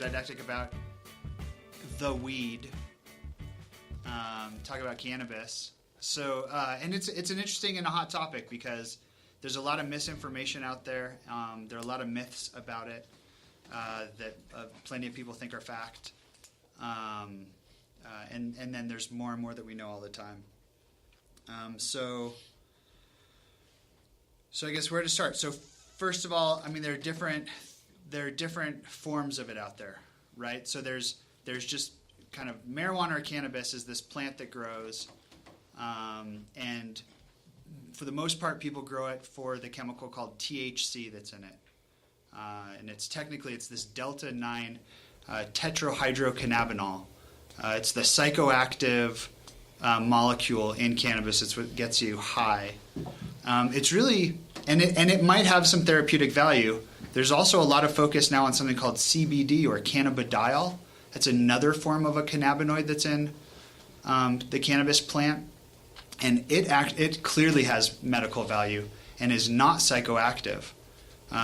didactic about the weed. Talk about cannabis. So, and it's an interesting and a hot topic because there's a lot of misinformation out there. There are a lot of myths about it that plenty of people think are fact. And then there's more and more that we know all the time. So I guess where to start? So first of all, I mean, there are different forms of it out there, right? So there's just kind of marijuana or cannabis is this plant that grows, and for the most part, people grow it for the chemical called THC that's in it, and it's this delta 9 tetrahydrocannabinol. It's the psychoactive molecule in cannabis. It's what gets you high. It's really, and it might have some therapeutic value. There's also a lot of focus now on something called CBD or cannabidiol. That's another form of a cannabinoid that's in the cannabis plant, and it clearly has medical value and is not psychoactive.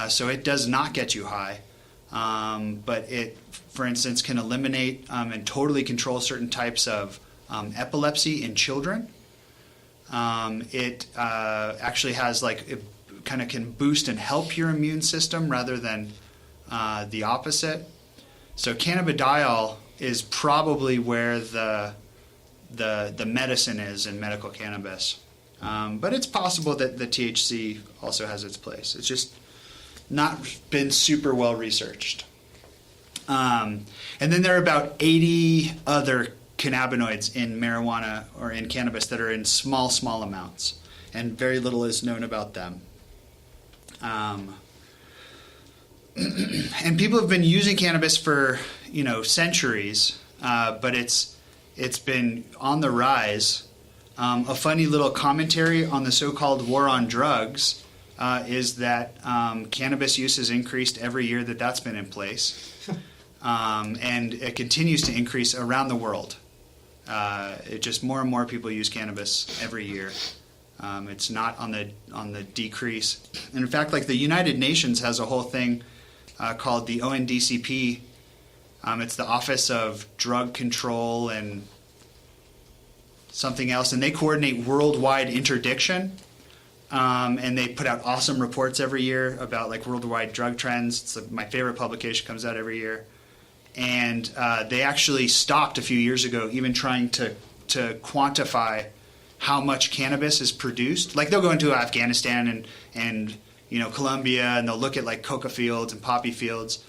So it does not get you high, but it, for instance, can eliminate and totally control certain types of epilepsy in children. It actually has it kind of can boost and help your immune system rather than the opposite. So cannabidiol is probably where the medicine is in medical cannabis. But it's possible that the THC also has its place. It's just not been super well researched. And then there are about 80 other cannabinoids in marijuana or in cannabis that are in small amounts, and very little is known about them. And people have been using cannabis for centuries, but it's been on the rise. A funny little commentary on the so-called war on drugs is that cannabis use has increased every year that's been in place, and it continues to increase around the world. It just more and more people use cannabis every year. It's not on the decrease. And in fact, the United Nations has a whole thing called the ONDCP. It's the Office of Drug Control and something else, and they coordinate worldwide interdiction. And they put out awesome reports every year about worldwide drug trends. It's my favorite publication, comes out every year. And they actually stopped a few years ago even trying to quantify how much cannabis is produced. They'll go into Afghanistan and Colombia, and they'll look at coca fields and poppy fields.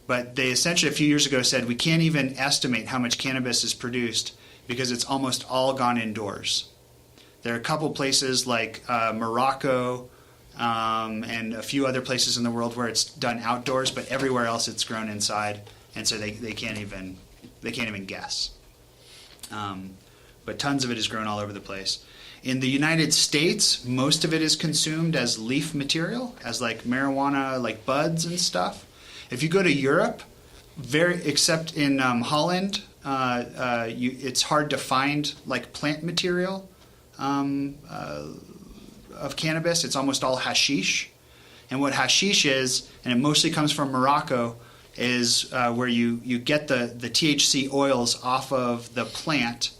But they essentially a few years ago said we can't even estimate how much cannabis is produced because it's almost all gone indoors. There are a couple places like Morocco and a few other places in the world where it's done outdoors, but everywhere else it's grown inside, and so they can't even guess. But tons of it is grown all over the place. In the United States, most of it is consumed as leaf material, as marijuana, buds and stuff. If you go to Europe, except in Holland, it's hard to find plant material of cannabis. It's almost all hashish. And what hashish is, and it mostly comes from Morocco, is where you get the THC oils off of the plant.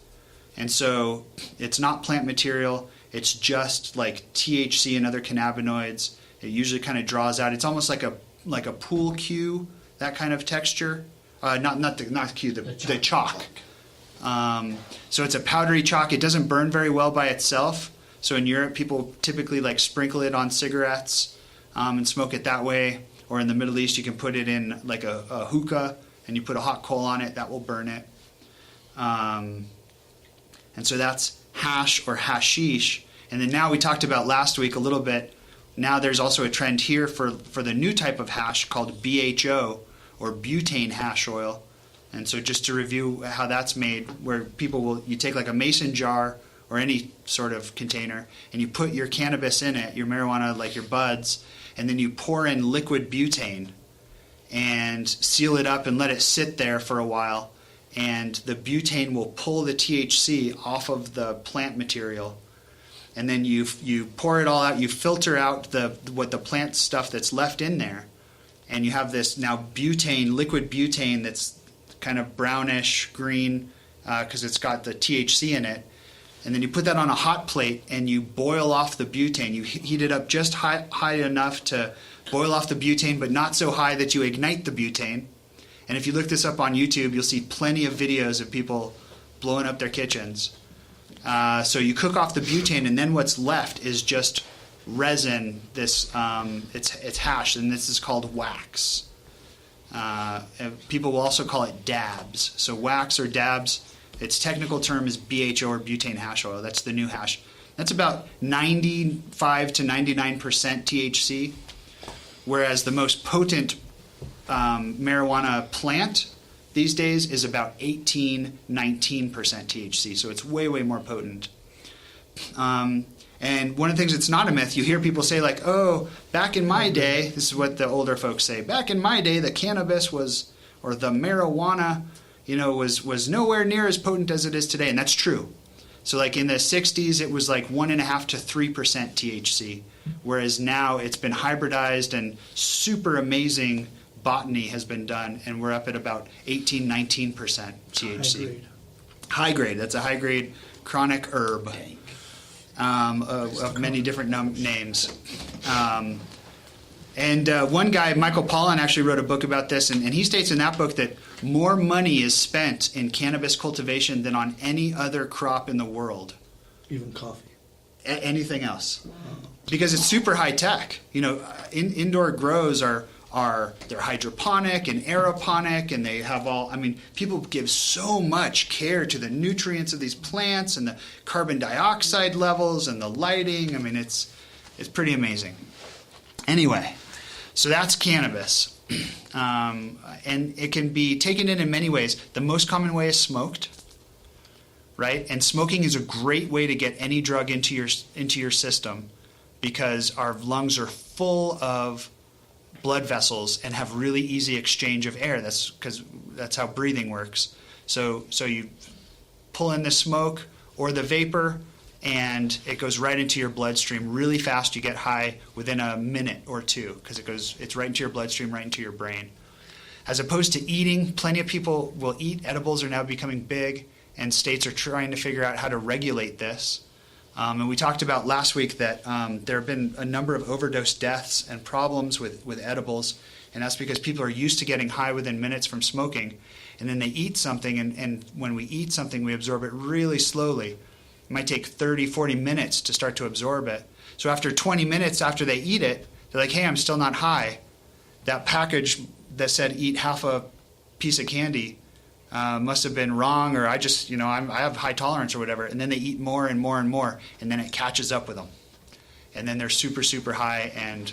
And so it's not plant material. It's just THC and other cannabinoids. It usually kind of draws out. It's almost like a pool cue, that kind of texture. Not cue, the chalk. So it's a powdery chalk. It doesn't burn very well by itself. So in Europe, people typically sprinkle it on cigarettes and smoke it that way. Or in the Middle East, you can put it in a hookah, and you put a hot coal on it. That will burn it. And so that's hash or hashish. And then now we talked about last week a little bit. Now there's also a trend here for the new type of hash called BHO, or butane hash oil. And so just to review how that's made, where you take a mason jar or any sort of container, and you put your cannabis in it, your marijuana, your buds, and then you pour in liquid butane and seal it up and let it sit there for a while. And the butane will pull the THC off of the plant material. And then you pour it all out, you filter out the plant stuff that's left in there, and you have this now butane, liquid butane that's kind of brownish green because it's got the THC in it. And then you put that on a hot plate and you boil off the butane. You heat it up just high enough to boil off the butane, but not so high that you ignite the butane. And if you look this up on YouTube, you'll see plenty of videos of people blowing up their kitchens. So you cook off the butane, and then what's left is just resin. This it's hash, and this is called wax. And people will also call it dabs. So wax or dabs, its technical term is BHO or butane hash oil. That's the new hash. That's about 95 to 99% THC, whereas the most potent marijuana plant these days is about 18, 19% THC. So it's way, way more potent. And one of the things that's not a myth, you hear people say like, oh, back in my day, this is what the older folks say, back in my day, the cannabis was, or the marijuana, was nowhere near as potent as it is today. And that's true. So like in the 60s, it was like 1.5 to 3% THC, whereas now it's been hybridized and super amazing botany has been done, and we're up at about 18, 19% THC. High grade. That's a high grade chronic herb of many different names. One guy, Michael Pollan, actually wrote a book about this, and he states in that book that more money is spent in cannabis cultivation than on any other crop in the world. Even coffee. Anything else. Wow. Because it's super high tech. Indoor grows they're hydroponic and aeroponic, and they have people give so much care to the nutrients of these plants and the carbon dioxide levels and the lighting. It's pretty amazing. Anyway, so that's cannabis. And it can be taken in many ways. The most common way is smoked, right? And smoking is a great way to get any drug into your system because our lungs are full of blood vessels and have really easy exchange of air. That's how breathing works. So you pull in the smoke or the vapor, and it goes right into your bloodstream really fast. You get high within a minute or two because it's right into your bloodstream, right into your brain. As opposed to eating, plenty of people will eat. Edibles are now becoming big, and states are trying to figure out how to regulate this. And we talked about last week that there have been a number of overdose deaths and problems with edibles, and that's because people are used to getting high within minutes from smoking, and then they eat something, and when we eat something, we absorb it really slowly. It might take 30, 40 minutes to start to absorb it. So after 20 minutes after they eat it, they're like, hey, I'm still not high. That package that said eat half a piece of candy must have been wrong, or I have high tolerance or whatever. And then they eat more and more and more, and then it catches up with them. And then they're super, super high and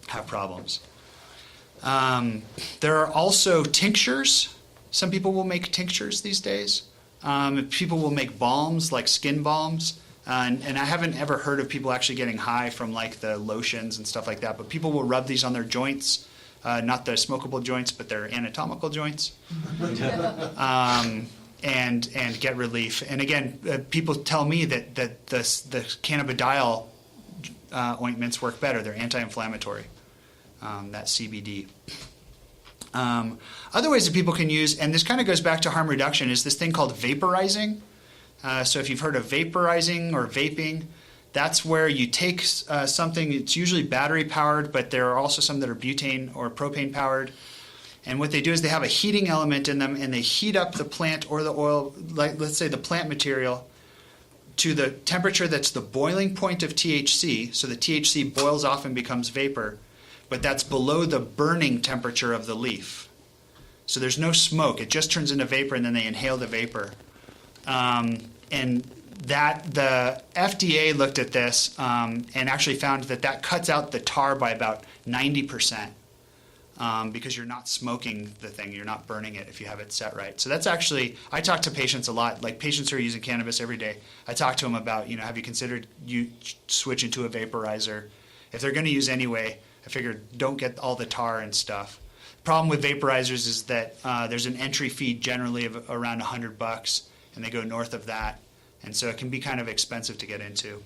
have problems. There are also tinctures. Some people will make tinctures these days. People will make balms, like skin balms. And I haven't ever heard of people actually getting high from like the lotions and stuff like that. But people will rub these on their joints. Not the smokable joints, but their anatomical joints, and get relief. And again, people tell me that the cannabidiol ointments work better. They're anti-inflammatory, that CBD. Other ways that people can use, and this kind of goes back to harm reduction, is this thing called vaporizing. So if you've heard of vaporizing or vaping, that's where you take something, it's usually battery powered, but there are also some that are butane or propane powered. And what they do is they have a heating element in them, and they heat up the plant or the oil, like let's say the plant material, to the temperature that's the boiling point of THC. So the THC boils off and becomes vapor, but that's below the burning temperature of the leaf. So there's no smoke. It just turns into vapor, and then they inhale the vapor. And that the FDA looked at this and actually found that cuts out the tar by about 90%. Because you're not smoking the thing, you're not burning it if you have it set right. So that's actually, I talk to patients a lot, like patients who are using cannabis every day. I talk to them about, have you considered switching to a vaporizer? If they're going to use anyway, I figured don't get all the tar and stuff. Problem with vaporizers is that there's an entry fee generally of around $100, and they go north of that, and so it can be kind of expensive to get into.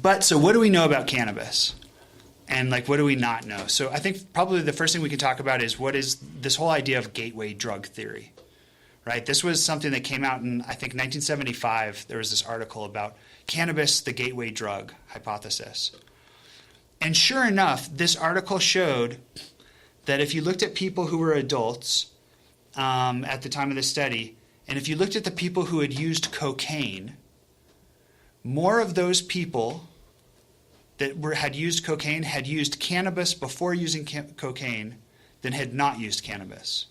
But so what do we know about cannabis? And like, what do we not know? So I think probably the first thing we can talk about is what is this whole idea of gateway drug theory, right? This was something that came out in, I think, 1975. There was this article about cannabis, the gateway drug hypothesis. And sure enough, this article showed that if you looked at people who were adults at the time of the study, and if you looked at the people who had used cocaine, more of those people that had used cocaine had used cannabis before using cocaine than had not used cannabis.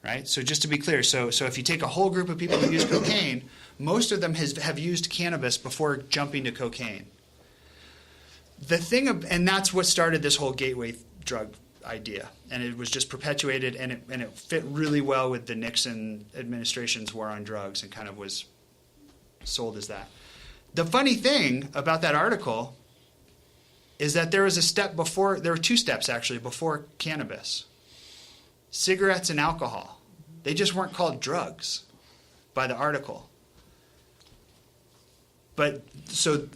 Right? So just to be clear, so if you take a whole group of people who use cocaine, most of them have used cannabis before jumping to cocaine. And that's what started this whole gateway drug idea, and it was just perpetuated, and it fit really well with the Nixon administration's war on drugs, and kind of was sold as that. The funny thing about that article is that there was a step before. There were two steps actually before cannabis: cigarettes and alcohol. They just weren't called drugs by the article. But so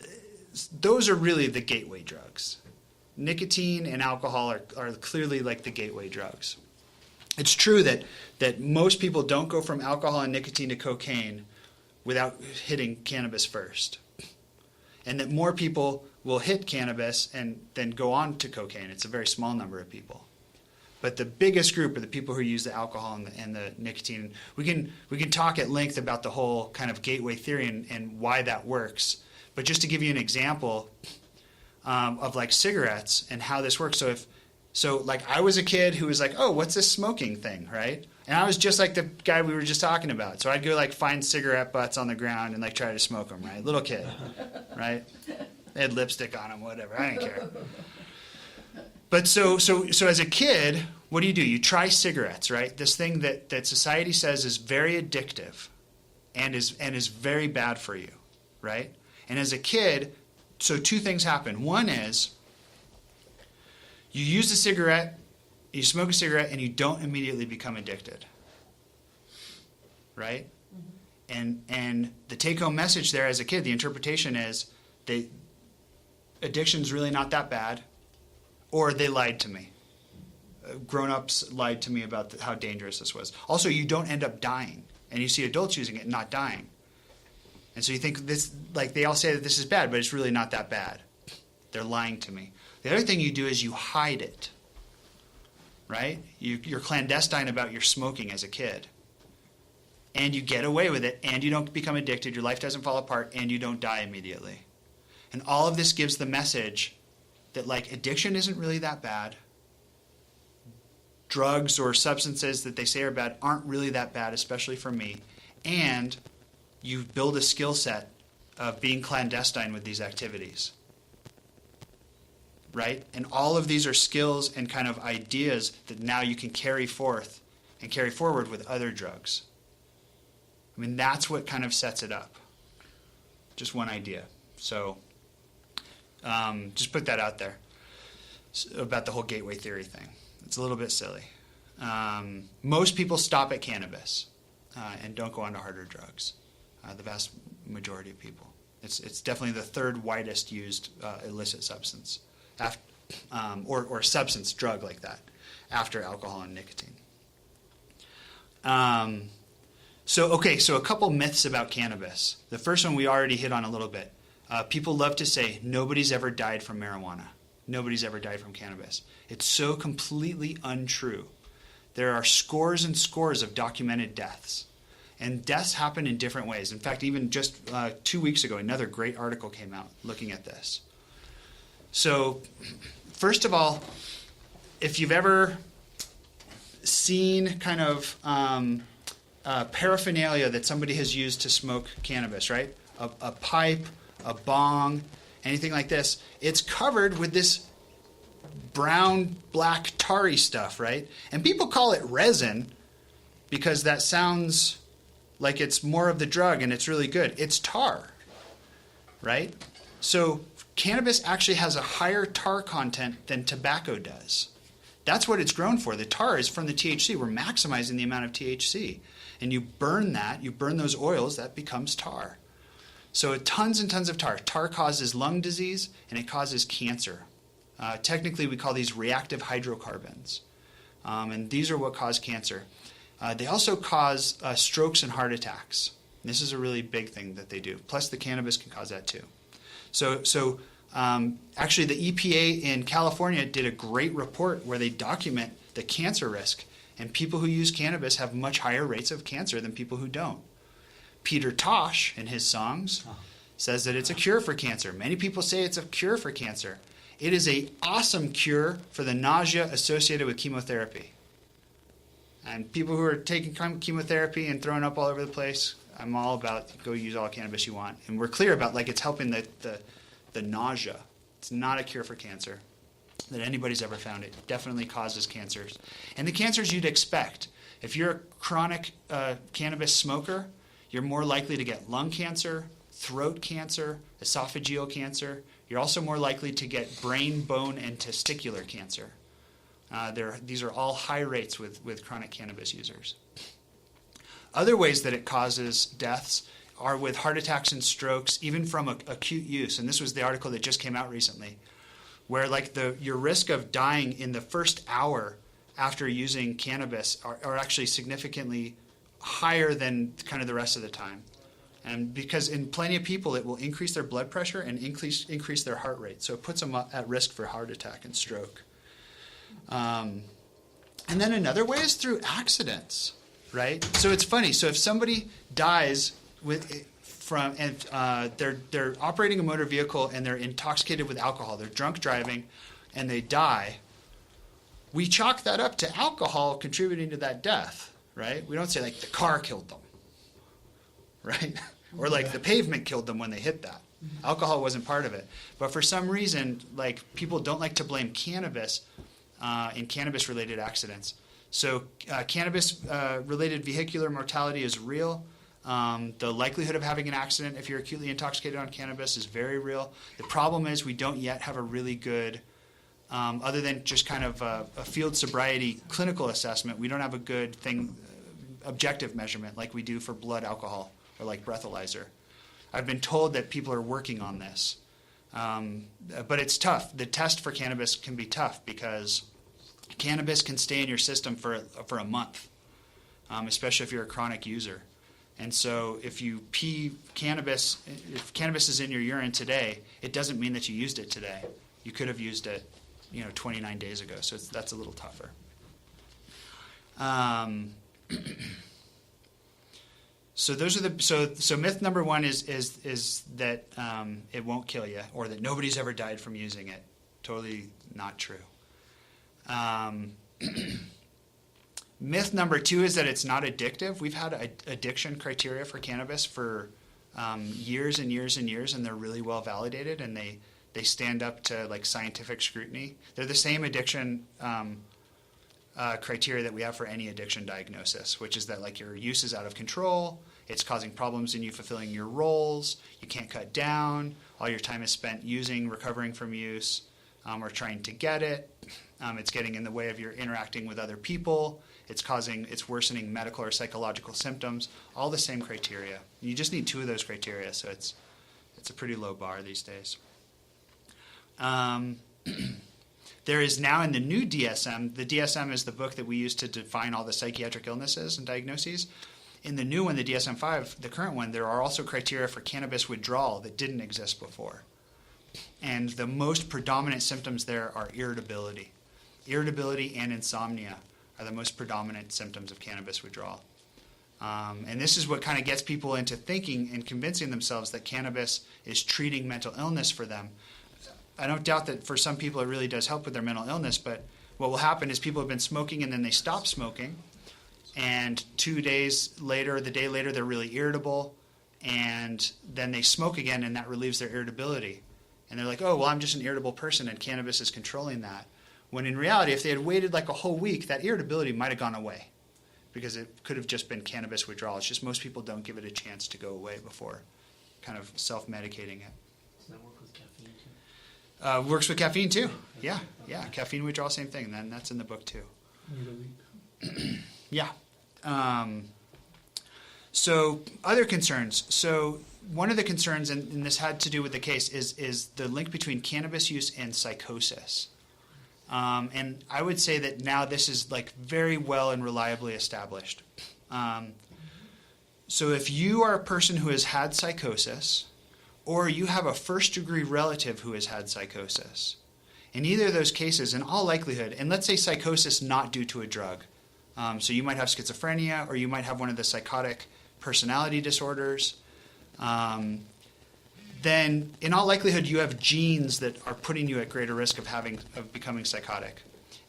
those are really the gateway drugs. Nicotine and alcohol are clearly like the gateway drugs. It's true that most people don't go from alcohol and nicotine to cocaine without hitting cannabis first. And that more people will hit cannabis and then go on to cocaine. It's a very small number of people. But the biggest group are the people who use the alcohol and the nicotine. We can talk at length about the whole kind of gateway theory and why that works. But just to give you an example of like cigarettes and how this works. So like I was a kid who was like, oh, what's this smoking thing, right? And I was just like the guy we were just talking about. So I'd go like find cigarette butts on the ground and like try to smoke them, right? Little kid, right? They had lipstick on them, whatever. I didn't care. But so as a kid, what do? You try cigarettes, right? This thing that society says is very addictive and is very bad for you, right? And as a kid, so two things happen. One is you use a cigarette, you smoke a cigarette, and you don't immediately become addicted, right? Mm-hmm. And the take-home message there as a kid, the interpretation is addiction's really not that bad, or they lied to me. Grown-ups lied to me about how dangerous this was. Also, you don't end up dying, and you see adults using it and not dying. And so you think this, like they all say that this is bad, but it's really not that bad. They're lying to me. The other thing you do is you hide it, right? You're clandestine about your smoking as a kid. And you get away with it, and you don't become addicted, your life doesn't fall apart, and you don't die immediately. And all of this gives the message that like addiction isn't really that bad. Drugs or substances that they say are bad aren't really that bad, especially for me. And you build a skill set of being clandestine with these activities. Right? And all of these are skills and kind of ideas that now you can carry forth and carry forward with other drugs. I mean, that's what kind of sets it up. Just one idea. So just put that out there about the whole gateway theory thing. It's a little bit silly. Most people stop at cannabis and don't go on to harder drugs. The vast majority of people. It's definitely the third widest used illicit substance, or substance drug like that, after alcohol and nicotine. So a couple myths about cannabis. The first one we already hit on a little bit. People love to say nobody's ever died from marijuana. Nobody's ever died from cannabis. It's so completely untrue. There are scores and scores of documented deaths. And deaths happen in different ways. In fact, even just 2 weeks ago, another great article came out looking at this. So, first of all, if you've ever seen kind of paraphernalia that somebody has used to smoke cannabis, right? A pipe, a bong, anything like this, it's covered with this brown, black, tarry stuff, right? And people call it resin because that sounds like it's more of the drug and it's really good. It's tar, right? So cannabis actually has a higher tar content than tobacco does. That's what it's grown for. The tar is from the THC. We're maximizing the amount of THC. And you burn that, you burn those oils, that becomes tar. So tons and tons of tar. Tar causes lung disease and it causes cancer. Technically, we call these reactive hydrocarbons. And these are what cause cancer. They also cause strokes and heart attacks. This is a really big thing that they do. Plus, the cannabis can cause that too. So actually, the EPA in California did a great report where they document the cancer risk. And people who use cannabis have much higher rates of cancer than people who don't. Peter Tosh, in his songs, says that it's a cure for cancer. Many people say it's a cure for cancer. It is an awesome cure for the nausea associated with chemotherapy. And people who are taking chemotherapy and throwing up all over the place, I'm all about go use all cannabis you want. And we're clear about it's helping the nausea. It's not a cure for cancer that anybody's ever found. It definitely causes cancers. And the cancers you'd expect. If you're a chronic cannabis smoker, you're more likely to get lung cancer, throat cancer, esophageal cancer. You're also more likely to get brain, bone, and testicular cancer. These are all high rates with chronic cannabis users. Other ways that it causes deaths are with heart attacks and strokes, even from acute use. And this was the article that just came out recently, where your risk of dying in the first hour after using cannabis are actually significantly higher than kind of the rest of the time. And because in plenty of people, it will increase their blood pressure and increase their heart rate. So it puts them at risk for heart attack and stroke. And then another way is through accidents, right? So it's funny. So if somebody dies they're operating a motor vehicle and they're intoxicated with alcohol, they're drunk driving, and they die, we chalk that up to alcohol contributing to that death, right? We don't say the car killed them, right? Or the pavement killed them when they hit that. Alcohol wasn't part of it. But for some reason, people don't like to blame cannabis in cannabis-related accidents. So cannabis-related vehicular mortality is real. The likelihood of having an accident if you're acutely intoxicated on cannabis is very real. The problem is we don't yet have a really good, other than just kind of a field sobriety clinical assessment, we don't have a good objective measurement like we do for blood alcohol or like breathalyzer. I've been told that people are working on this. But it's tough. The test for cannabis can be tough because cannabis can stay in your system for a month, especially if you're a chronic user. And so if cannabis is in your urine today, it doesn't mean that you used it today. You could have used it, 29 days ago. So that's a little tougher. So those are so myth number one is that it won't kill you, or that nobody's ever died from using it. Totally not true. Myth number two is that it's not addictive. We've had addiction criteria for cannabis for years and years and years, and they're really well validated, and they stand up to scientific scrutiny. They're the same addiction criteria that we have for any addiction diagnosis, which is that your use is out of control, it's causing problems in you fulfilling your roles, you can't cut down, all your time is spent using, recovering from use, or trying to get it. It's getting in the way of your interacting with other people. It's worsening medical or psychological symptoms. All the same criteria. You just need two of those criteria, so it's a pretty low bar these days. There is now in the new DSM, the DSM is the book that we use to define all the psychiatric illnesses and diagnoses. In the new one, the DSM-5, the current one, there are also criteria for cannabis withdrawal that didn't exist before. And the most predominant symptoms there are irritability. Irritability and insomnia are the most predominant symptoms of cannabis withdrawal. And this is what kind of gets people into thinking and convincing themselves that cannabis is treating mental illness for them. I don't doubt that for some people it really does help with their mental illness, but what will happen is people have been smoking and then they stop smoking, and 2 days later, the day later, they're really irritable, and then they smoke again and that relieves their irritability. And they're like, oh, well, I'm just an irritable person and cannabis is controlling that. When in reality, if they had waited a whole week, that irritability might have gone away because it could have just been cannabis withdrawal. It's just most people don't give it a chance to go away before kind of self-medicating it. Does that work with caffeine too? Works with caffeine too. Yeah. Caffeine withdrawal, same thing. Then that's in the book too. Yeah. So other concerns. So one of the concerns, and this had to do with the case, is the link between cannabis use and psychosis. And I would say that now this is like very well and reliably established. So if you are a person who has had psychosis, or you have a first-degree relative who has had psychosis, in either of those cases, in all likelihood, and let's say psychosis not due to a drug, so you might have schizophrenia, or you might have one of the psychotic personality disorders, then in all likelihood you have genes that are putting you at greater risk of becoming psychotic.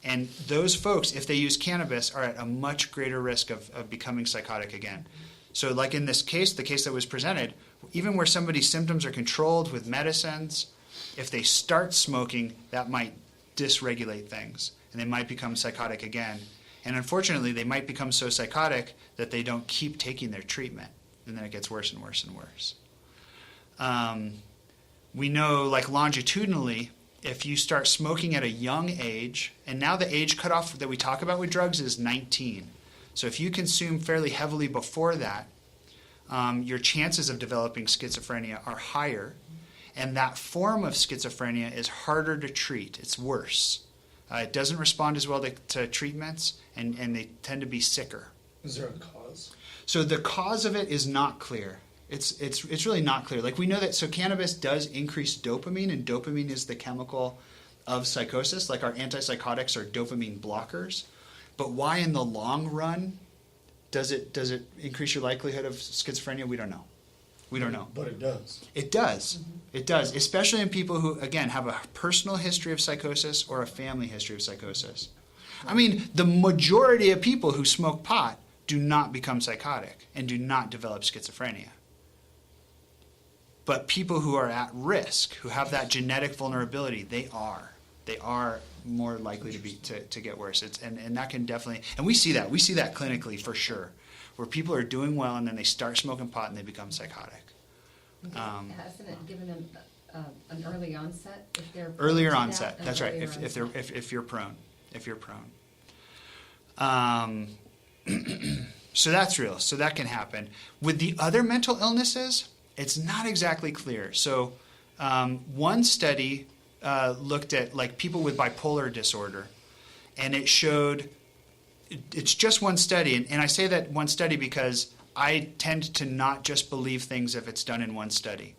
And those folks, if they use cannabis, are at a much greater risk of becoming psychotic again. So like in this case, the case that was presented, even where somebody's symptoms are controlled with medicines, if they start smoking, that might dysregulate things, and they might become psychotic again. And unfortunately, they might become so psychotic that they don't keep taking their treatment, and then it gets worse and worse and worse. We know, like longitudinally, if you start smoking at a young age, and now the age cutoff that we talk about with drugs is 19. So if you consume fairly heavily before that, your chances of developing schizophrenia are higher, and that form of schizophrenia is harder to treat. It's worse. It doesn't respond as well to treatments, and they tend to be sicker. Is there a cause? So the cause of it is not clear. It's really not clear. Like we know that, so cannabis does increase dopamine, and dopamine is the chemical of psychosis. Like our antipsychotics are dopamine blockers. But why in the long run does it increase your likelihood of schizophrenia? We don't know. We don't know. But it does. It does. Mm-hmm. It does, especially in people who, again, have a personal history of psychosis or a family history of psychosis. I mean, the majority of people who smoke pot do not become psychotic and do not develop schizophrenia. But people who are at risk, who have that genetic vulnerability, they are more likely to get worse. And that can definitely, and we see that clinically for sure, where people are doing well and then they start smoking pot and they become psychotic. Hasn't it given them an early onset if they're earlier onset? That's right. Onset. If you're prone. So that's real. So that can happen. With the other mental illnesses, it's not exactly clear. So one study looked at like people with bipolar disorder, and it showed, it's just one study, and I say that one study because I tend to not just believe things if it's done in one study.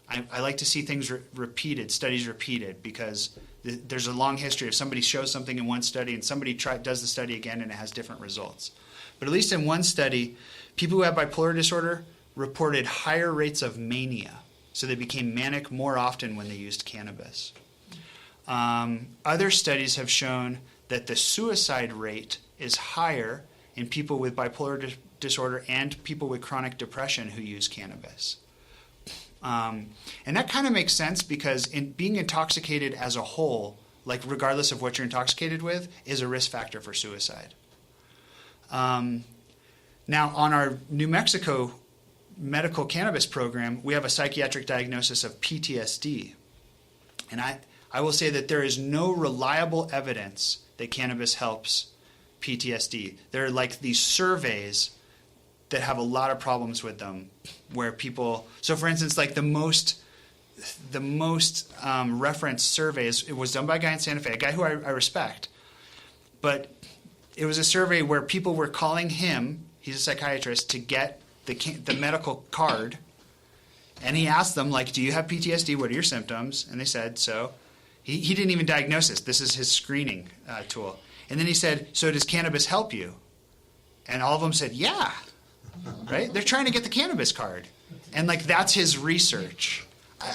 I like to see things repeated, studies repeated, because there's a long history of somebody shows something in one study and somebody does the study again and it has different results. But at least in one study, people who have bipolar disorder reported higher rates of mania. So they became manic more often when they used cannabis. Other studies have shown that the suicide rate is higher in people with bipolar disorder and people with chronic depression who use cannabis. And that kind of makes sense because in being intoxicated as a whole, like regardless of what you're intoxicated with, is a risk factor for suicide. Now, on our New Mexico medical cannabis program, we have a psychiatric diagnosis of PTSD. And I will say that there is no reliable evidence that cannabis helps PTSD. There are like these surveys that have a lot of problems with them where people, so for instance, like the most referenced surveys, it was done by a guy in Santa Fe, a guy who I respect, but it was a survey where people were calling him, he's a psychiatrist, to get the medical card, and he asked them, like, do you have PTSD? What are your symptoms? And they said, so. He didn't even diagnose this. This is his screening tool. And then he said, so does cannabis help you? And all of them said, yeah. Right? They're trying to get the cannabis card. And, like, that's his research.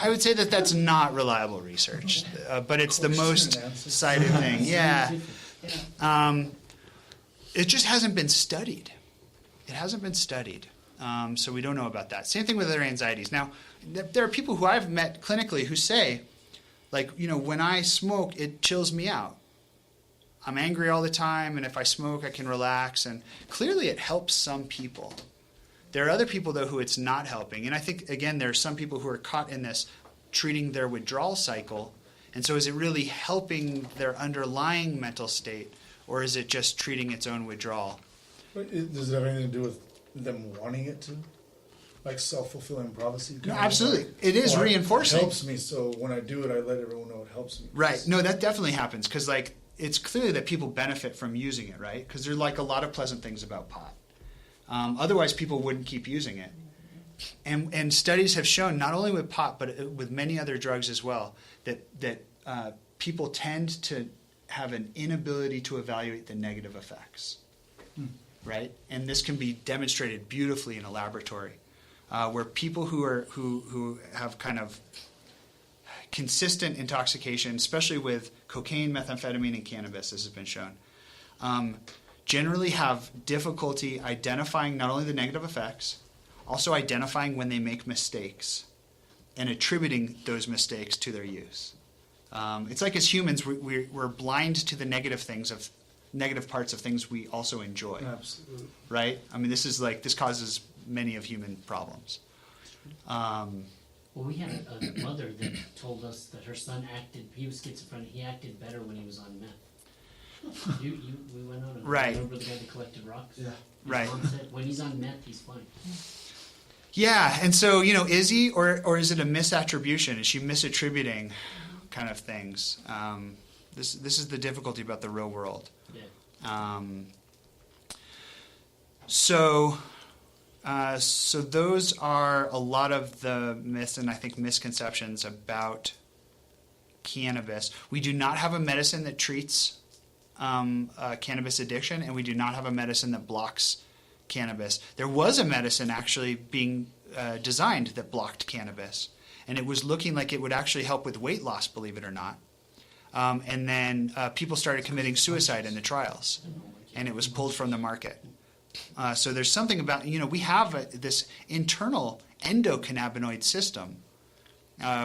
I would say that that's not reliable research, but it's the most cited thing. Yeah. It just hasn't been studied. It hasn't been studied. So we don't know about that. Same thing with other anxieties. Now, there are people who I've met clinically who say, like, you know, when I smoke, it chills me out. I'm angry all the time, and if I smoke, I can relax. And clearly it helps some people. There are other people, though, who it's not helping. And I think, again, there are some people who are caught in this treating their withdrawal cycle. And so is it really helping their underlying mental state, or is it just treating its own withdrawal? But does it have anything to do with them wanting it to? like self-fulfilling prophecy. No, absolutely. It is reinforcing. It helps me, so when I do it, I let everyone know it helps me. Right. No, that definitely happens because, like, it's clearly that people benefit from using it, right? Because there's, like, a lot of pleasant things about pot. Otherwise, people wouldn't keep using it. And studies have shown, not only with pot, but with many other drugs as well, that people tend to have an inability to evaluate the negative effects, right? And this can be demonstrated beautifully in a laboratory, where people who have kind of consistent intoxication, especially with cocaine, methamphetamine, and cannabis, this has been shown, generally have difficulty identifying not only the negative effects, also identifying when they make mistakes and attributing those mistakes to their use. It's like as humans, we're blind to the negative parts of things we also enjoy. Absolutely. Right? I mean, this causes many of human problems. Well, we had a mother that told us that her son he was schizophrenic, he acted better when he was on meth. We went on and Right. remember the guy that collected rocks? Yeah. Right. Mom said, when he's on meth, he's fine. Yeah, and so, is he, or is it a misattribution? Is she misattributing kind of things? This is the difficulty about the real world. Yeah. So those are a lot of the myths and I think misconceptions about cannabis. We do not have a medicine that treats cannabis addiction, and we do not have a medicine that blocks cannabis. There was a medicine actually being designed that blocked cannabis, and it was looking like it would actually help with weight loss, believe it or not. And then people started committing suicide in the trials, and it was pulled from the market. So there's something about, we have this internal endocannabinoid system.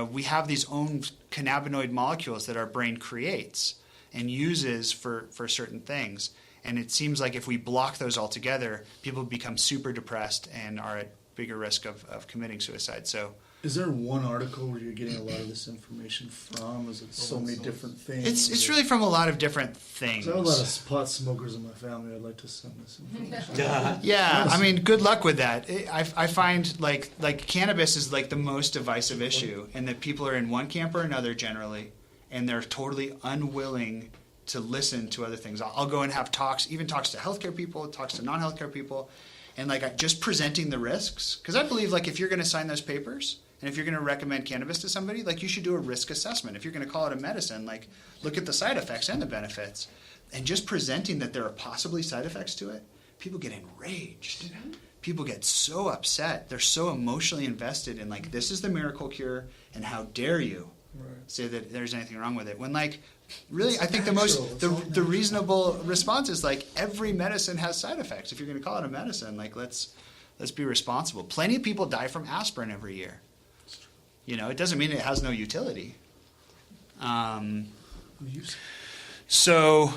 We have these own cannabinoid molecules that our brain creates and uses for certain things. And it seems like if we block those altogether, people become super depressed and are at bigger risk of committing suicide. So, is there one article where you're getting a lot of this information from? Is it so many different things? it's really from a lot of different things. I have a lot of pot smokers in my family. I'd like to send this information. Yeah, I mean, good luck with that. I find like cannabis is like the most divisive issue, and that people are in one camp or another generally, and they're totally unwilling to listen to other things. I'll go and have talks, even talks to healthcare people, talks to non-healthcare people, and like just presenting the risks. Because I believe like if you're going to sign those papers, and if you're going to recommend cannabis to somebody, like you should do a risk assessment. If you're going to call it a medicine, like look at the side effects and the benefits. And just presenting that there are possibly side effects to it, people get enraged. People get so upset. They're so emotionally invested in like, this is the miracle cure, and how dare you say that there's anything wrong with it. When like, really, I think the reasonable response is like, every medicine has side effects. If you're going to call it a medicine, like let's be responsible. Plenty of people die from aspirin every year. It doesn't mean it has no utility. So,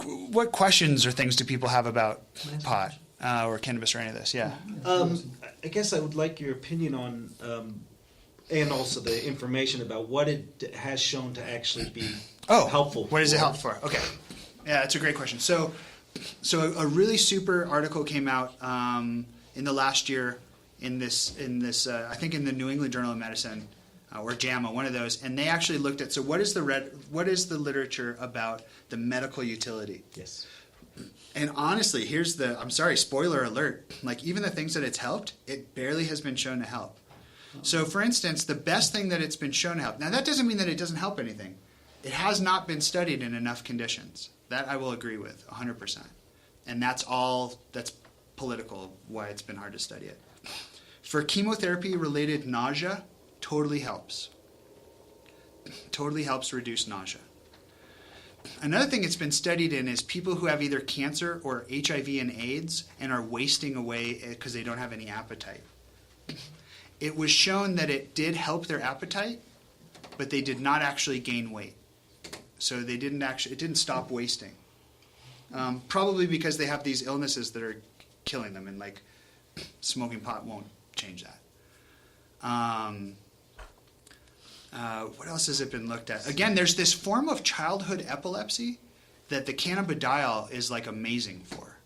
what questions or things do people have about pot or cannabis or any of this? Yeah. I guess I would like your opinion on, and also the information about what it has shown to actually be helpful. What does it help for? Okay. Yeah, that's a great question. So a really super article came out in the last year in this I think in the New England Journal of Medicine or JAMA, one of those, and they actually looked at what is the literature about the medical utility. Yes. And honestly, I'm sorry, spoiler alert, like even the things that it's helped, it barely has been shown to help. So for instance, the best thing that it's been shown to help, now that doesn't mean that it doesn't help anything. It has not been studied in enough conditions. That I will agree with 100%. And that's political, why it's been hard to study it. For chemotherapy-related nausea, totally helps. Totally helps reduce nausea. Another thing it's been studied in is people who have either cancer or HIV and AIDS and are wasting away because they don't have any appetite. It was shown that it did help their appetite, but they did not actually gain weight. So it didn't stop wasting. Probably because they have these illnesses that are killing them, and like smoking pot won't change that. What else has it been looked at? Again, there's this form of childhood epilepsy that the cannabidiol is like amazing for.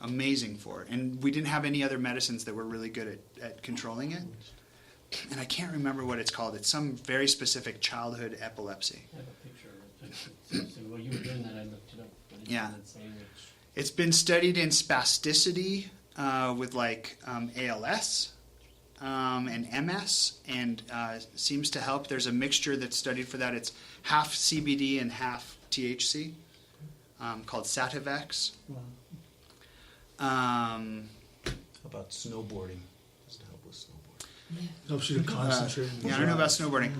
amazing for. And we didn't have any other medicines that were really good at controlling it. And I can't remember what it's called. It's some very specific childhood epilepsy. I have a picture of it. So while you were doing that, I looked it up. But it Yeah. doesn't say which. It's been studied in spasticity with like ALS and MS, and seems to help. There's a mixture that's studied for that. It's half CBD and half THC, called Sativex. How about snowboarding? Does it help with snowboarding? Helps you to concentrate. Yeah, I don't know about snowboarding.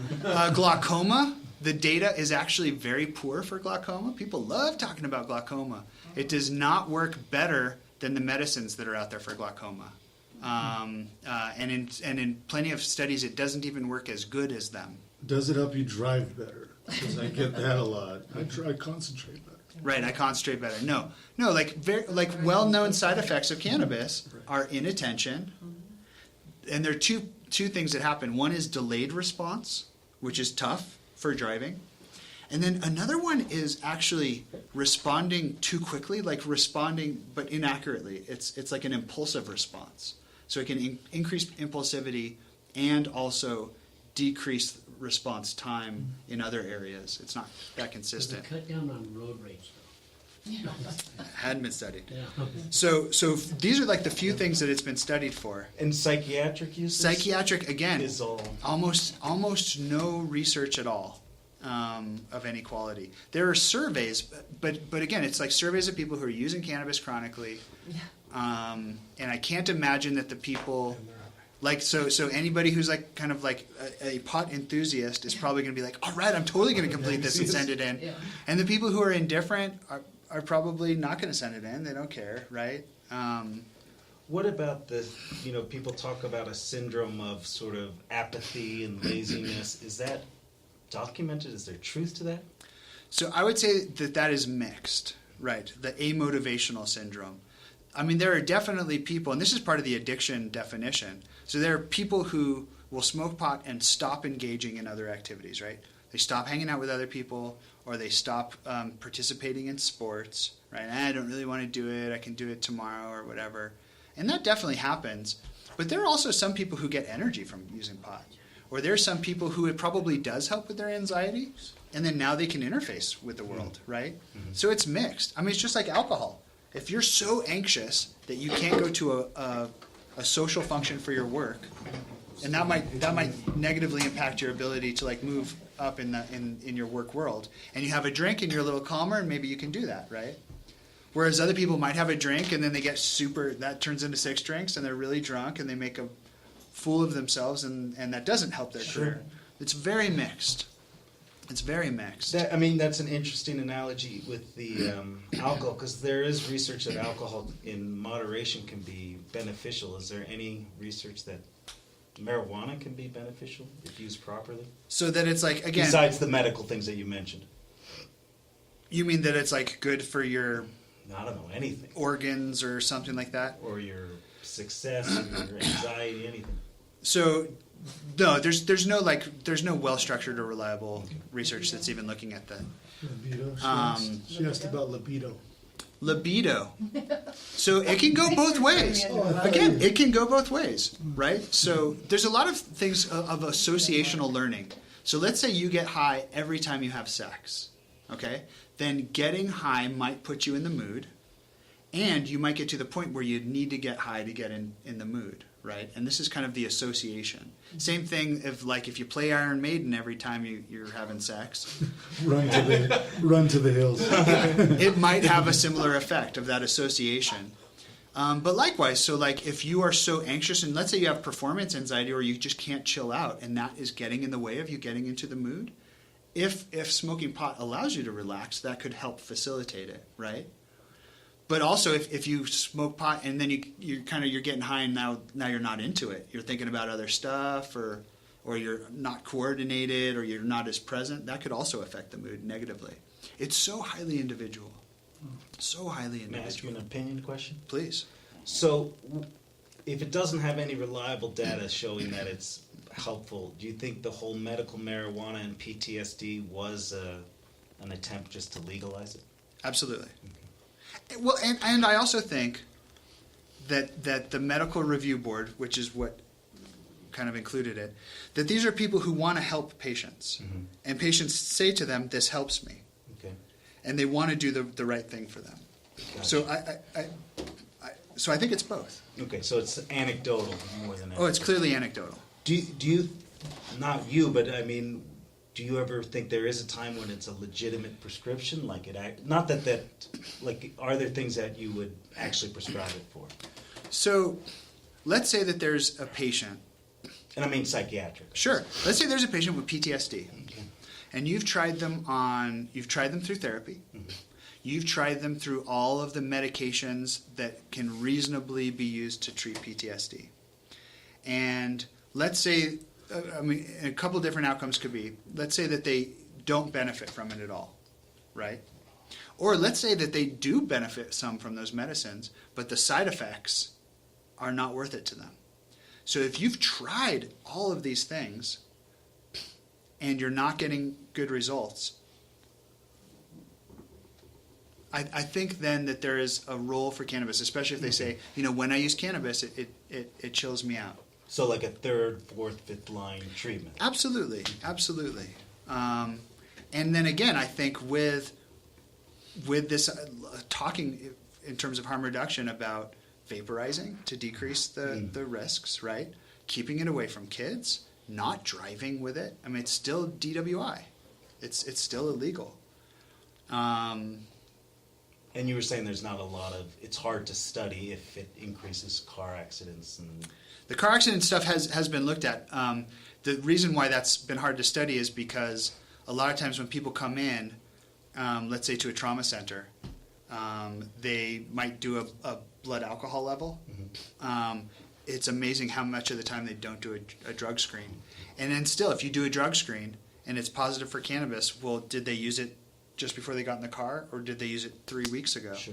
Glaucoma, the data is actually very poor for glaucoma. People love talking about glaucoma. It does not work better than the medicines that are out there for glaucoma. And in plenty of studies, it doesn't even work as good as them. Does it help you drive better? Because I get that a lot. I concentrate better. Right, I concentrate better. No, like well-known side effects of cannabis are inattention, and there are two things that happen. One is delayed response, which is tough for driving, and then another one is actually responding too quickly, like responding but inaccurately. It's like an impulsive response, so it can increase impulsivity and also decrease response time in other areas. It's not that Does it consistent. cut down on road rage, though? Hadn't been studied. Yeah. So these are like the few things that it's been studied for. And psychiatric uses? Psychiatric, again, Is all. almost no research at all of any quality. There are surveys, but again, it's like surveys of people who are using cannabis chronically, and I can't imagine that the people. Like, so anybody who's like kind of like a pot enthusiast is probably going to be like, all right, I'm totally going to complete this and send it in. Yeah. And the people who are indifferent are probably not going to send it in. They don't care, right? What about the, people talk about a syndrome of sort of apathy and laziness. Is that documented? Is there truth to that? So I would say that is mixed, right? The amotivational syndrome. I mean, there are definitely people, and this is part of the addiction definition. So there are people who will smoke pot and stop engaging in other activities, right? They stop hanging out with other people, or they stop participating in sports, right? I don't really want to do it. I can do it tomorrow or whatever. And that definitely happens. But there are also some people who get energy from using pot. Or there are some people who it probably does help with their anxiety, and then now they can interface with the world, right? Mm-hmm. So it's mixed. I mean, it's just like alcohol. If you're so anxious that you can't go to a social function for your work, and that might negatively impact your ability to like move up in your work world, and you have a drink and you're a little calmer, and maybe you can do that, right? Whereas other people might have a drink and then they get that turns into 6 drinks and they're really drunk and they make a fool of themselves, and that doesn't help their career. It's very mixed. It's very mixed. That's an interesting analogy with the alcohol, because there is research that alcohol in moderation can be beneficial. Is there any research that marijuana can be beneficial if used properly? So that it's like, again... Besides the medical things that you mentioned. You mean that it's like good for your... I don't know, anything. Organs or something like that? Or your success, or your anxiety, anything. So... No, there's no well-structured or reliable research that's even looking at that. Libido. She asked about libido. Libido. So it can go both ways. Again, it can go both ways, right? So there's a lot of things of associational learning. So let's say you get high every time you have sex, okay? Then getting high might put you in the mood, and you might get to the point where you need to get high to get in the mood, right? And this is kind of the association. Same thing if you play Iron Maiden every time you're having sex. Run to the hills. It might have a similar effect of that association. But likewise, so like if you are so anxious, and let's say you have performance anxiety or you just can't chill out, and that is getting in the way of you getting into the mood, if smoking pot allows you to relax, that could help facilitate it, right? But also, if you smoke pot and then you're getting high and now you're not into it, you're thinking about other stuff, or you're not coordinated, or you're not as present, that could also affect the mood negatively. It's so highly individual. So highly individual. May I ask you an opinion question? Please. So, if it doesn't have any reliable data showing that it's helpful, do you think the whole medical marijuana and PTSD was an attempt just to legalize it? Absolutely. Well, and I also think that the medical review board, which is what kind of included it, that these are people who want to help patients, and patients say to them, "This helps me," Okay. and they want to do the right thing for them. Gotcha. So I think it's both. Okay, so it's anecdotal more than Oh, it's clearly anecdotal. Do you, not you, but I mean, do you ever think there is a time when it's a legitimate prescription? Like not that, like, are there things that you would actually prescribe it for? So let's say that there's a patient. And I mean psychiatric. Sure. Let's say there's a patient with PTSD, Okay. and you've tried them through therapy. You've tried them through all of the medications that can reasonably be used to treat PTSD. And let's say, a couple different outcomes could be, let's say that they don't benefit from it at all, right? Or let's say that they do benefit some from those medicines, but the side effects are not worth it to them. So if you've tried all of these things and you're not getting good results, I think then that there is a role for cannabis, especially if they say, when I use cannabis, it chills me out. So like a third, fourth, fifth line treatment. Absolutely. And then again, I think with this talking in terms of harm reduction about vaporizing to decrease the risks, right? Keeping it away from kids, not driving with it. I mean, it's still DWI. It's still illegal. And you were saying there's not a lot of, it's hard to study if it increases car accidents and... The car accident stuff has been looked at. The reason why that's been hard to study is because a lot of times when people come in, let's say to a trauma center, they might do a blood alcohol level. It's amazing how much of the time they don't do a drug screen. And then still, if you do a drug screen and it's positive for cannabis, well, did they use it just before they got in the car, or did they use it 3 weeks ago? Sure.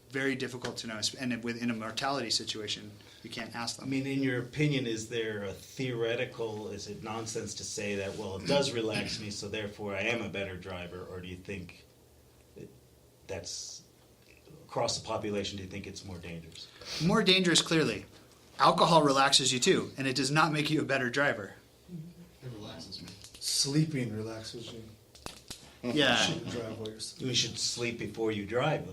Very difficult to know. And within a mortality situation, you can't ask them. I mean, in your opinion, is there a theoretical, is it nonsense to say that, well, it does relax me, so therefore I am a better driver, or do you think that's, across the population, do you think it's more dangerous? More dangerous, clearly. Alcohol relaxes you too, and it does not make you a better driver. It relaxes me. Sleeping relaxes you. You Yeah. shouldn't drive while you're sleeping. You should sleep before you drive.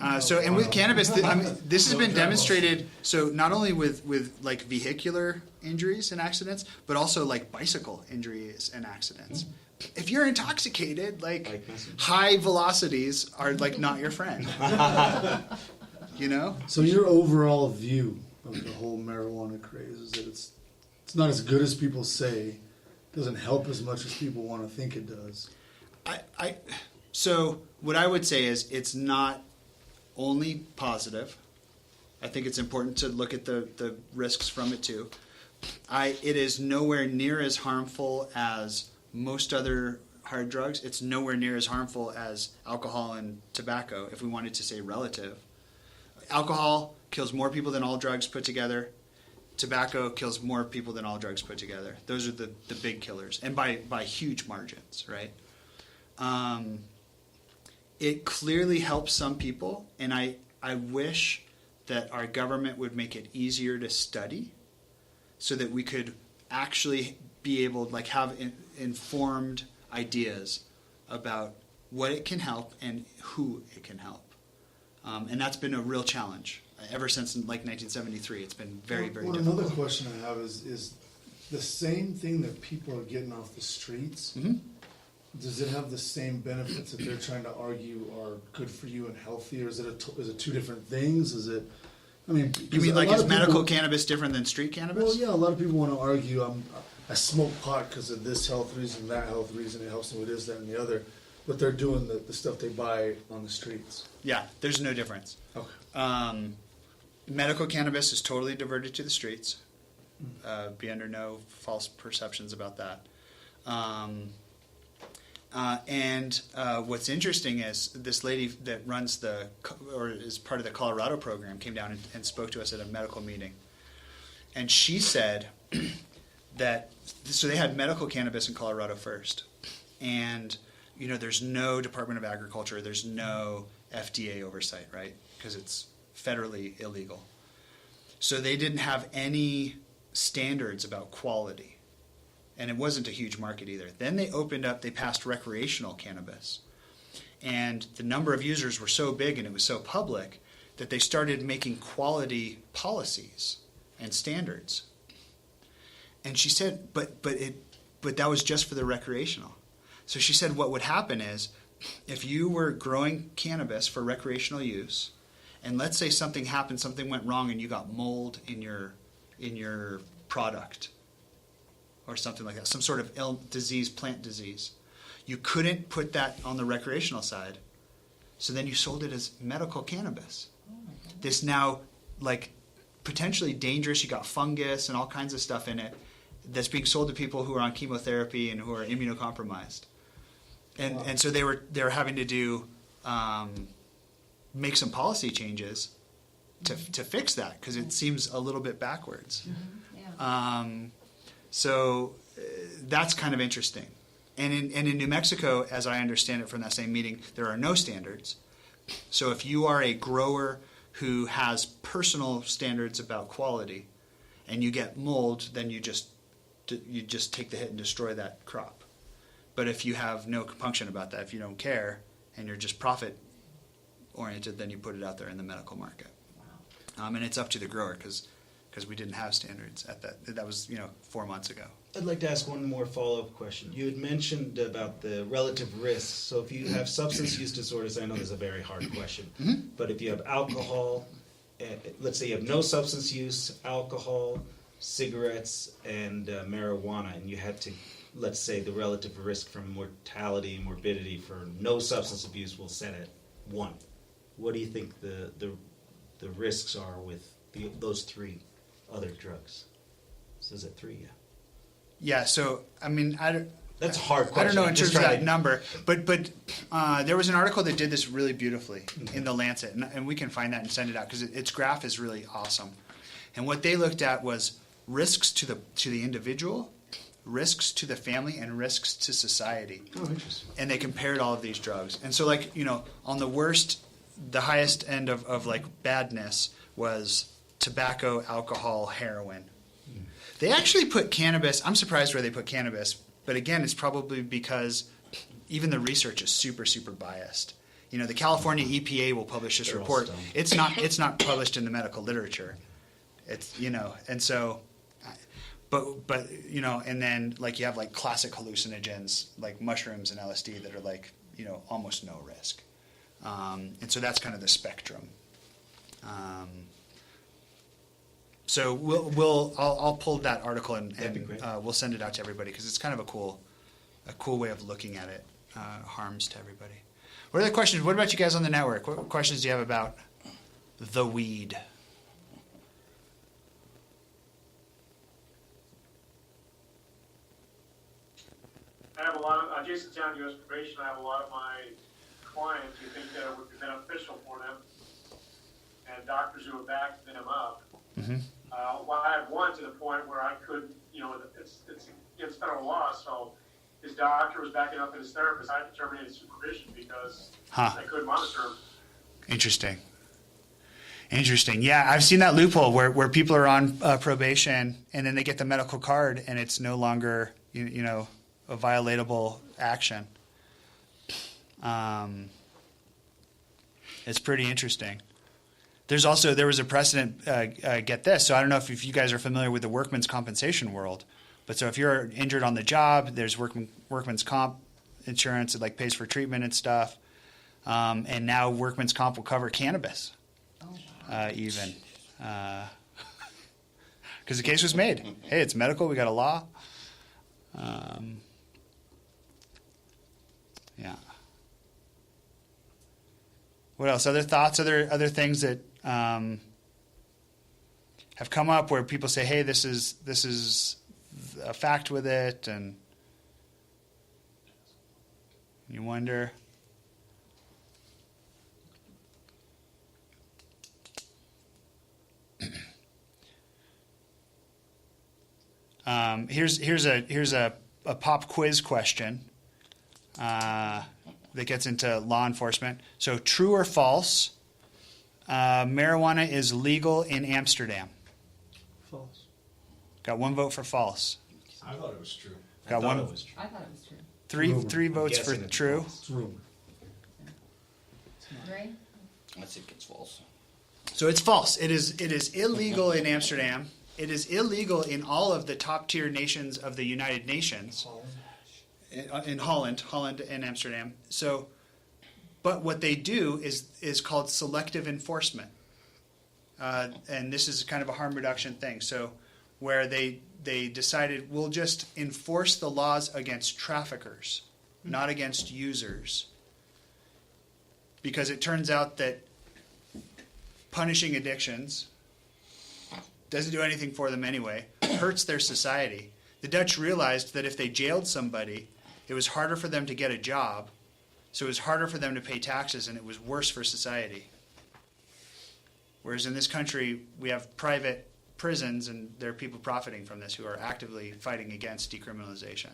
And with cannabis, this has been demonstrated. So not only with like vehicular injuries and accidents, but also like bicycle injuries and accidents. If you're intoxicated, like high velocities are like not your friend. So your overall view of the whole marijuana craze is that it's not as good as people say, doesn't help as much as people want to think it does. So what I would say is it's not only positive. I think it's important to look at the risks from it too. It is nowhere near as harmful as most other hard drugs. It's nowhere near as harmful as alcohol and tobacco, if we wanted to say relative. Alcohol kills more people than all drugs put together. Tobacco kills more people than all drugs put together. Those are the big killers, and by huge margins, right? It clearly helps some people, and I wish that our government would make it easier to study so that we could actually be able to have informed ideas about what it can help and who it can help. And that's been a real challenge. Ever since 1973, it's been very, very difficult. Another question I have is the same thing that people are getting off the streets, does it have the same benefits that they're trying to argue are good for you and healthy, or is it two different things? Is it? I mean, you mean is medical cannabis different than street cannabis? Well, yeah, a lot of people want to argue I smoke pot because of this health reason, that health reason, it helps me with this, that, and the other, but they're doing the stuff they buy on the streets. Yeah, there's no difference. Okay. Medical cannabis is totally diverted to the streets. Be under no false perceptions about that. And what's interesting is this lady that runs is part of the Colorado program came down and spoke to us at a medical meeting. And she said that, so they had medical cannabis in Colorado first. And, there's no Department of Agriculture, there's no FDA oversight, right? Because it's federally illegal. So they didn't have any standards about quality. And it wasn't a huge market either. Then they opened up, they passed recreational cannabis. And the number of users were so big and it was so public that they started making quality policies and standards. And she said, but that was just for the recreational. So she said what would happen is if you were growing cannabis for recreational use, and let's say something happened, something went wrong and you got mold in your product or something like that, some sort of plant disease. You couldn't put that on the recreational side. So then you sold it as medical cannabis. This now, like, potentially dangerous, you got fungus and all kinds of stuff in it that's being sold to people who are on chemotherapy and who are immunocompromised. And so they were having to do, make some policy changes to fix that because it seems a little bit backwards. Yeah. So that's kind of interesting. And in New Mexico, as I understand it from that same meeting, there are no standards. So if you are a grower who has personal standards about quality and you get mold, then you just take the hit and destroy that crop. But if you have no compunction about that, if you don't care and you're just profit oriented, then you put it out there in the medical market. Wow. And it's up to the grower because we didn't have standards at that. That was 4 months ago. I'd like to ask one more follow-up question. You had mentioned about the relative risks. So if you have substance use disorders, I know this is a very hard question, but if you have alcohol, let's say you have no substance use, alcohol, cigarettes, and marijuana, and you had to, let's say the relative risk from mortality and morbidity for no substance abuse will set at 1. What do you think the risks are with those 3 other drugs? So is it 3? Yeah. Yeah. So I mean, That's a hard question. I don't know in I'm just terms of trying that number, but there was an article that did this really beautifully in the Lancet, and we can find that and send it out because its graph is really awesome. And what they looked at was risks to the individual, risks to the family, and risks to society. Oh, interesting. And they compared all of these drugs. And so, like, on the highest end of like badness was tobacco, alcohol, heroin. They actually put cannabis. I'm surprised where they put cannabis, but again, it's probably because even the research is super, super biased. The California EPA will publish this They're all report. stoned. It's not published in the medical literature. It's and so, but and then like you have like classic hallucinogens like mushrooms and LSD that are like almost no risk, and so that's kind of the spectrum. So I'll pull that article and That'd be great. we'll send it out to everybody because it's kind of a cool way of looking at it. Harms to everybody. What are the questions? What about you guys on the network? What questions do you have about the weed? I have a lot of, Jason's on U.S. probation. I have a lot of my clients who think that it would be beneficial for them, and doctors who have backed them up. Mm-hmm. Well, I have one to the point where I could, it's against federal law, so his doctor was backing up his therapist. I terminated supervision because I couldn't monitor him. Interesting. Yeah, I've seen that loophole where people are on probation and then they get the medical card and it's no longer a violatable action. It's pretty interesting. There was a precedent, get this, so I don't know if you guys are familiar with the workman's compensation world, but so if you're injured on the job, there's workman's comp insurance that like pays for treatment and stuff, and now workman's comp will cover cannabis, even, because the case was made. Hey, it's medical, we got a law. Yeah. What else? Other thoughts? Other things that have come up where people say, "Hey, this is a fact with it," and you wonder. Here's a pop quiz question that gets into law enforcement. So, true or false? Marijuana is legal in Amsterdam. False. Got one vote for false. I thought it was true. I Got thought one. it was true. I thought it was true. Three votes for Guessing it's true. false. It's rumor. Ray? I think it's false. So it's false. It is illegal in Amsterdam. It is illegal in all of the top tier nations of the United Nations. In Holland and Amsterdam. So, but what they do is called selective enforcement, and this is kind of a harm reduction thing. So, where they decided we'll just enforce the laws against traffickers, not against users, because it turns out that punishing addictions doesn't do anything for them anyway, hurts their society. The Dutch realized that if they jailed somebody, it was harder for them to get a job, so it was harder for them to pay taxes, and it was worse for society. Whereas in this country, we have private prisons, and there are people profiting from this who are actively fighting against decriminalization.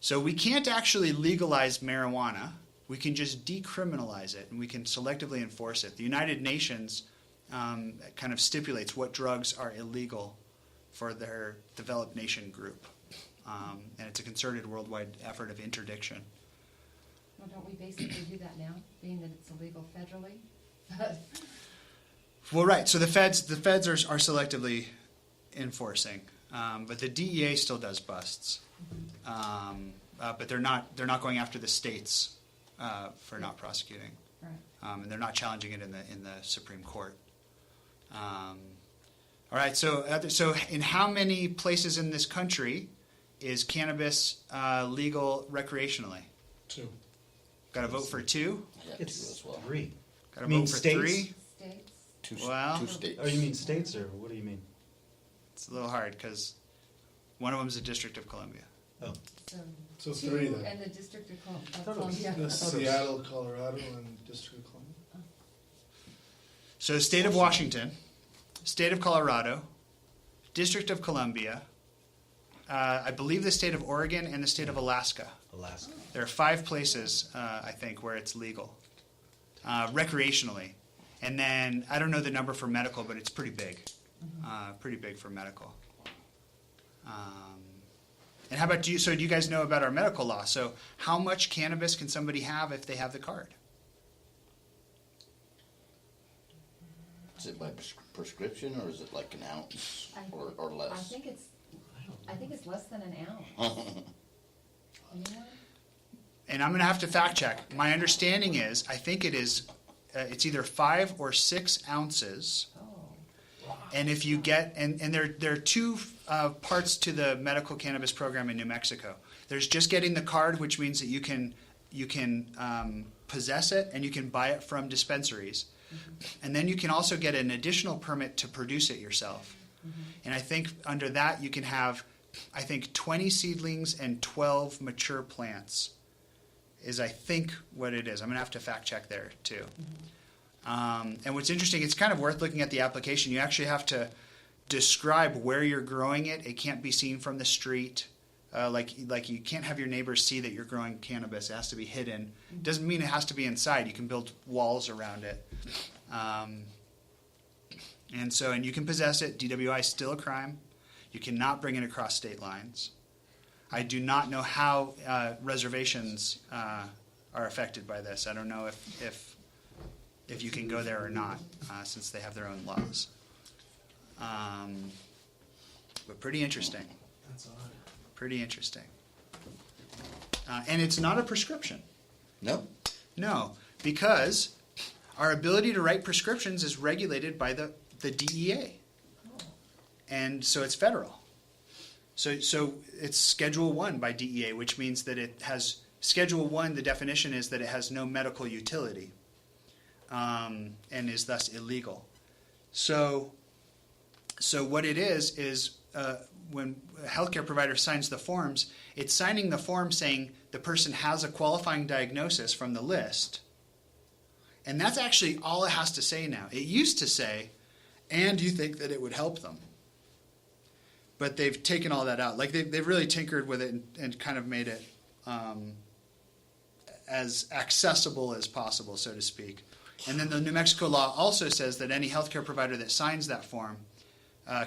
So we can't actually legalize marijuana. We can just decriminalize it, and we can selectively enforce it. The United Nations kind of stipulates what drugs are illegal for their developed nation group. And it's a concerted worldwide effort of interdiction. Well, don't we basically do that now, being that it's illegal federally? Well, right. So the feds are selectively enforcing, but the DEA still does busts. But they're not going after the states for not prosecuting, Right. and they're not challenging it in the Supreme Court. All right. So in how many places in this country is cannabis legal recreationally? 2. Got to vote for 2. I got two It's as well. 3. Got to You mean vote for states? 3. States? Well- Two states. Oh, you mean states, or what do you mean? It's a little hard because one of them is the District of Columbia. Oh, So 2 3 then. and the District of thought it was- Columbia. Seattle, Colorado, and District of Columbia. So State of Washington, State of Colorado, District of Columbia, I believe the State of Oregon, and the State of Alaska. Alaska. There are 5 places, I think, where it's legal, recreationally. And then, I don't know the number for medical, but it's pretty big. Pretty big for medical. And how about you? So do you guys know about our medical law? So how much cannabis can somebody have if they have the card? Is it by prescription or is it like an ounce or I less? think it's less than an ounce. Anyone? And I'm going to have to fact check. My understanding is, I think it is, it's either 5 or 6 ounces. Oh, And if you get, and there are 2 parts to the medical cannabis program in New Mexico. There's just getting the card, which means that you can possess it and you can buy it from dispensaries. And then you can also get an additional permit to produce it yourself. And I think under that you can have, I think 20 seedlings and 12 mature plants is I think what it is. I'm going to have to fact check there too. And what's interesting, it's kind of worth looking at the application. You actually have to describe where you're growing it. It can't be seen from the street. Like you can't have your neighbors see that you're growing cannabis. It has to be hidden. Doesn't mean it has to be inside. You can build walls around it. And you can possess it. DWI is still a crime. You cannot bring it across state lines. I do not know how reservations are affected by this. I don't know if you can go there or not, since they have their own laws. But pretty interesting. That's odd. Pretty interesting. And it's not a prescription. No. No, because our ability to write prescriptions is regulated by the DEA. And so it's federal. So it's Schedule 1 by DEA, which means that it has, Schedule 1, the definition is that it has no medical utility, and is thus illegal. So what it is when a healthcare provider signs the forms, it's signing the form saying the person has a qualifying diagnosis from the list. And that's actually all it has to say now. It used to say, and you think that it would help them. But they've taken all that out. Like they've really tinkered with it and kind of made it as accessible as possible, so to speak. And then the New Mexico law also says that any healthcare provider that signs that form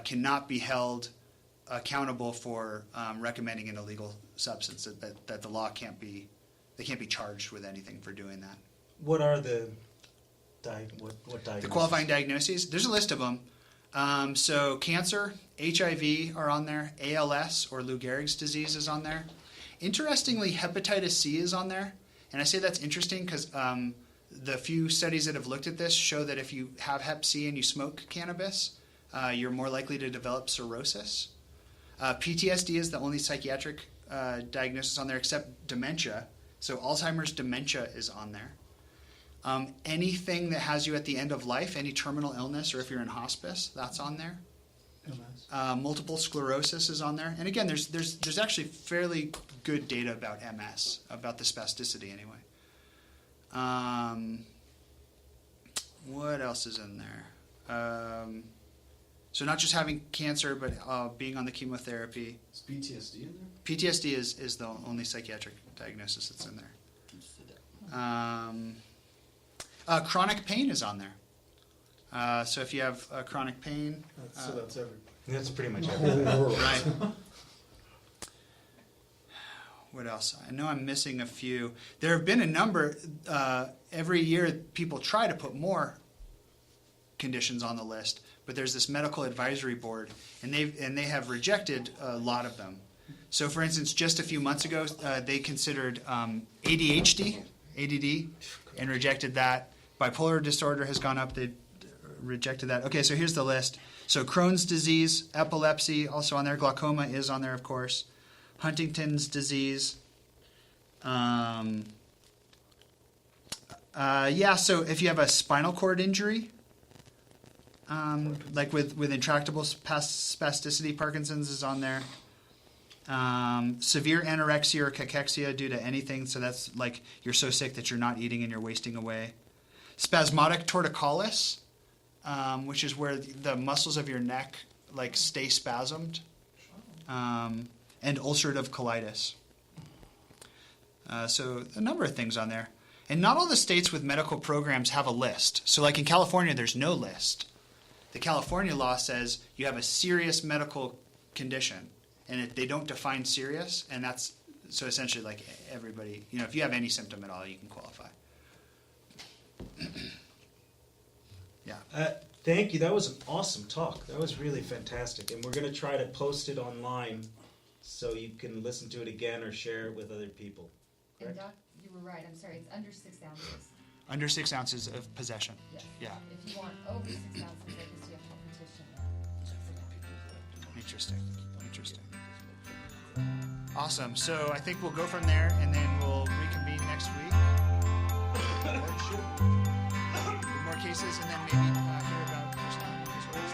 cannot be held accountable for recommending an illegal substance. That the law can't be charged with anything for doing that. What are the what diagnoses? The qualifying diagnoses. There's a list of them. So cancer, HIV are on there. ALS or Lou Gehrig's disease is on there. Interestingly, hepatitis C is on there. And I say that's interesting because the few studies that have looked at this show that if you have hep C and you smoke cannabis, you're more likely to develop cirrhosis. PTSD is the only psychiatric diagnosis on there except dementia. So Alzheimer's dementia is on there. Anything that has you at the end of life, any terminal illness, or if you're in hospice, that's on there. MS. Multiple sclerosis is on there. And again, there's actually fairly good data about MS, about the spasticity anyway. What else is in there? So not just having cancer, but being on the chemotherapy. Is PTSD in there? PTSD is the only psychiatric diagnosis that's in there. Chronic pain is on there. So if you have chronic pain, So that's everybody. That's pretty much The everything. whole world. right. What else? I know I'm missing a few. There have been a number. Every year, people try to put more conditions on the list, but there's this medical advisory board, and they have rejected a lot of them. So, for instance, just a few months ago, they considered ADHD, ADD, and rejected that. Bipolar disorder has gone up. They rejected that. Okay, so here's the list. So Crohn's disease, epilepsy, also on there. Glaucoma is on there, of course. Huntington's disease. So if you have a spinal cord injury, like with intractable spasticity, Parkinson's is on there. Severe anorexia or cachexia due to anything, so that's like you're so sick that you're not eating and you're wasting away. Spasmodic torticollis, which is where the muscles of your neck like stay spasmed, and ulcerative colitis. So a number of things on there. And not all the states with medical programs have a list. So like in California, there's no list. The California law says you have a serious medical condition, and they don't define serious, and that's so essentially like everybody, if you have any symptom at all, you can qualify. Yeah. Thank you. That was an awesome talk. That was really fantastic. And we're going to try to post it online so you can listen to it again or share it with other people. And Doc, you were right, I'm sorry, it's under 6 ounces. Under 6 ounces of possession. Yes. Yeah. If you want over 6 ounces, I guess you have to petition that. Interesting. Awesome. So I think we'll go from there, and then we'll reconvene next week. With more cases, and then maybe hear about personality disorders.